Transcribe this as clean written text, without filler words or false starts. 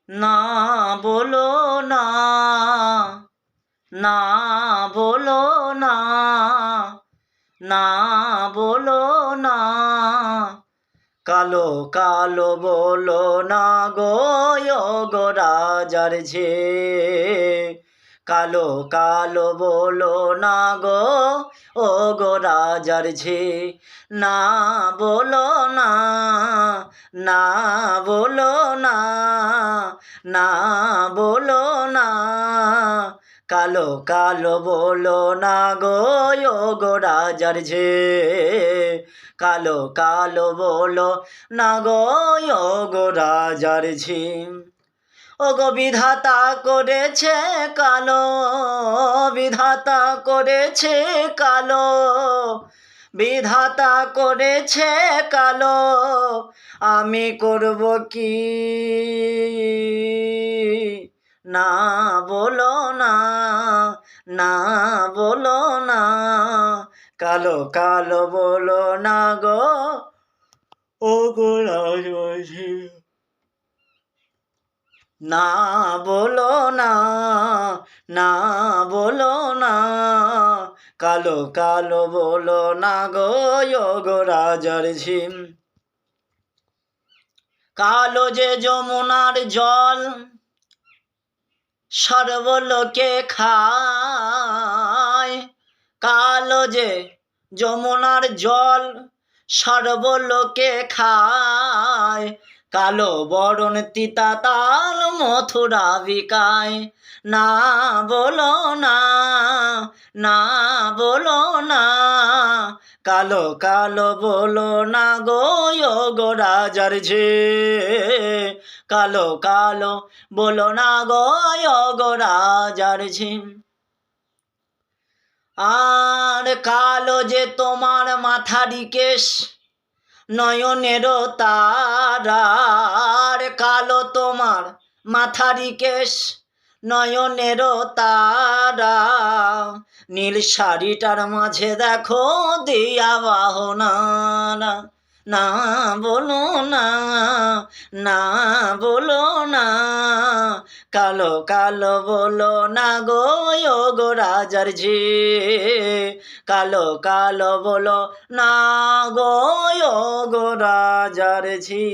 না বলো না, না বলো না, না বলো না, কালো কালো বলো না গো গো রাজার ঝে, কালো কালো বলো না গো ও গো রাজার ঝে, না বলো না, না বলো না, না বলো না, কালো কালো বলো না গো গো রাজার ঝে, কালো কালো বলো না গো গো রাজার ঝে। ও গো বিধাতা করেছে কালো, বিধাতা করেছে কালো, বিধাতা করেছে কালো, আমি করব কি, না বলো না, না বলো না, কালো কালো বলো না গো ও গো রাজার ঝে, না বলো না, না বলো না, কালো কালো বলো না গো গো রাজার ঝিম, কালো যে যমুনার জল সর্বলোকে খায়, কালো যে যমুনার জল সর্বলোকে খায়, কালো বরণ তিতা তাল মথুরা বিকায়, না বলো না, না বলো না, কালো কালো বলো না গো গো রাজার ঝে, কালো কালো বলো না গো গো রাজার ঝে। আর কালো যে তোমার মাথারি কেশ নয়নেরও তারার, কালো তোমার মাথারি কেশ নয়নেরও তারা, নীল শাড়িটার মাঝে দেখো দিয়া বাহনা, না বলো না, না বলো না, কালো কালো বলো না গো গো রাজার ঝে, কালো কালো বলো না গো গো রাজার ঝি।